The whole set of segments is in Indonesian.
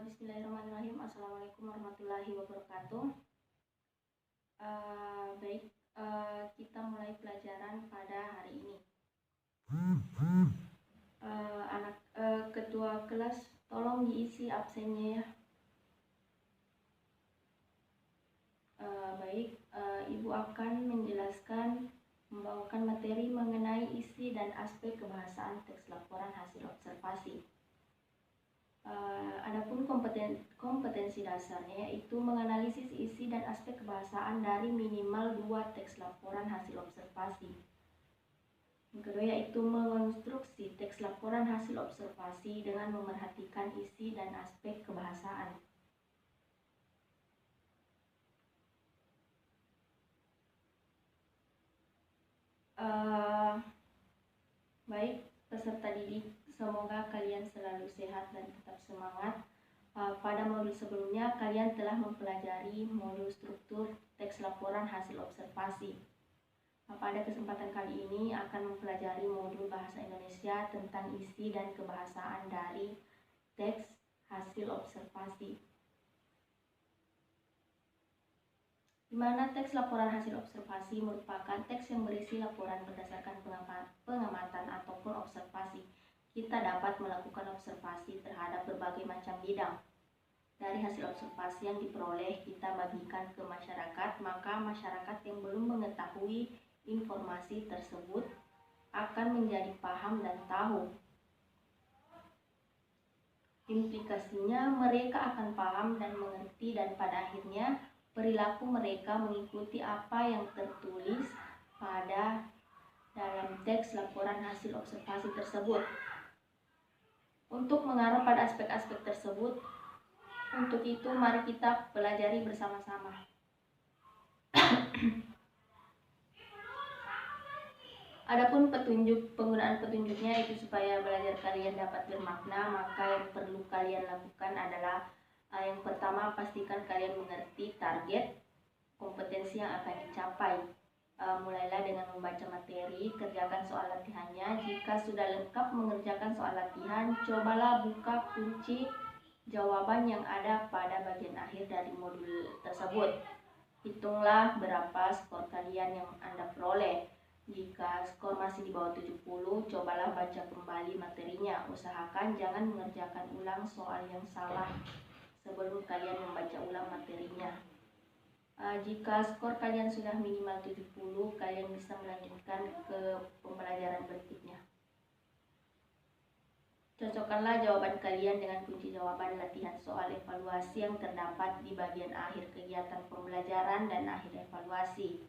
Bismillahirrahmanirrahim. Assalamualaikum warahmatullahi wabarakatuh. Baik, kita mulai pelajaran pada hari ini. Ketua kelas, tolong diisi absennya ya. Baik, Ibu akan membawakan materi mengenai isi dan aspek kebahasaan teks laporan hasil observasi. Adapun kompetensi dasarnya yaitu menganalisis isi dan aspek kebahasaan dari minimal 2 teks laporan hasil observasi. Yang kedua yaitu mengonstruksi teks laporan hasil observasi dengan memerhatikan isi dan aspek kebahasaan. Baik, peserta didik, semoga kalian selalu sehat dan tetap semangat. Pada modul sebelumnya, kalian telah mempelajari modul struktur teks laporan hasil observasi. Pada kesempatan kali ini akan mempelajari modul bahasa Indonesia tentang isi dan kebahasaan dari teks hasil observasi. Di mana teks laporan hasil observasi merupakan teks yang berisi laporan berdasarkan pengamatan ataupun observasi. Kita dapat melakukan observasi terhadap berbagai macam bidang. Dari hasil observasi yang diperoleh, kita bagikan ke masyarakat, maka masyarakat yang belum mengetahui informasi tersebut akan menjadi paham dan tahu. Implikasinya, mereka akan paham dan mengerti, dan pada akhirnya perilaku mereka mengikuti apa yang tertulis pada dalam teks laporan hasil observasi tersebut. Untuk mengarah pada aspek-aspek tersebut, untuk itu mari kita pelajari bersama-sama. Adapun penggunaan petunjuknya itu supaya belajar kalian dapat bermakna, maka yang perlu kalian lakukan adalah yang pertama, pastikan kalian mengerti target kompetensi yang akan dicapai. Mulailah dengan membaca materi, kerjakan soal latihannya. Jika sudah lengkap mengerjakan soal latihan, cobalah buka kunci jawaban yang ada pada bagian akhir dari modul tersebut. Hitunglah berapa skor kalian yang Anda peroleh. Jika skor masih di bawah 70, cobalah baca kembali materinya. Usahakan jangan mengerjakan ulang soal yang salah sebelum kalian membaca ulang materinya. Jika skor kalian sudah minimal 70, kalian bisa melanjutkan ke pembelajaran berikutnya. Cocokkanlah jawaban kalian dengan kunci jawaban latihan soal evaluasi yang terdapat di bagian akhir kegiatan pembelajaran dan akhir evaluasi.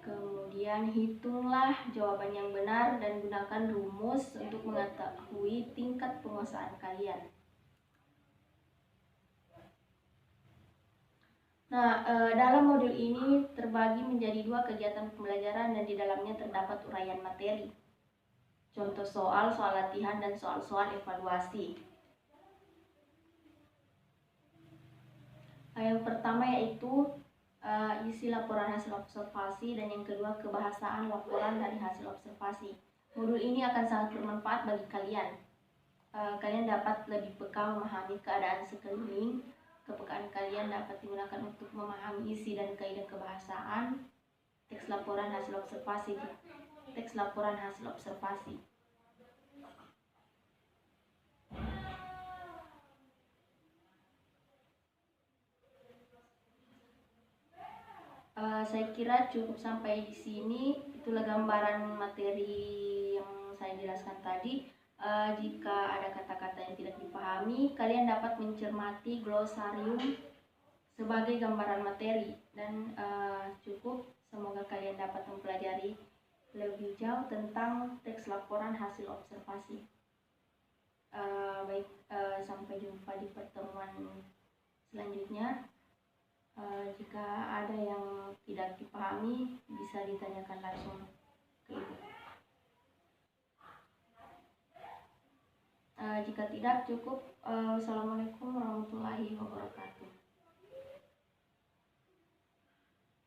Kemudian hitunglah jawaban yang benar dan gunakan rumus untuk mengetahui tingkat penguasaan kalian. Dalam modul ini terbagi menjadi 2 kegiatan pembelajaran dan di dalamnya terdapat uraian materi, contoh soal latihan, dan soal-soal evaluasi. Yang pertama yaitu isi laporan hasil observasi, dan yang kedua kebahasaan laporan dari hasil observasi. Modul ini akan sangat bermanfaat bagi kalian. Kalian dapat lebih peka memahami keadaan sekeliling. Kepekaan kalian dapat digunakan untuk memahami isi dan kaidah kebahasaan teks laporan hasil observasi. Saya kira cukup sampai di sini. Itulah gambaran materi yang saya jelaskan tadi. Jika ada kata-kata yang tidak dipahami, kalian dapat mencermati glosarium sebagai gambaran materi. Dan cukup, semoga kalian dapat mempelajari lebih jauh tentang teks laporan hasil observasi. Baik, sampai jumpa di pertemuan selanjutnya. Jika ada yang tidak dipahami, bisa ditanyakan langsung ke Ibu. Jika tidak, cukup. Assalamualaikum warahmatullahi wabarakatuh.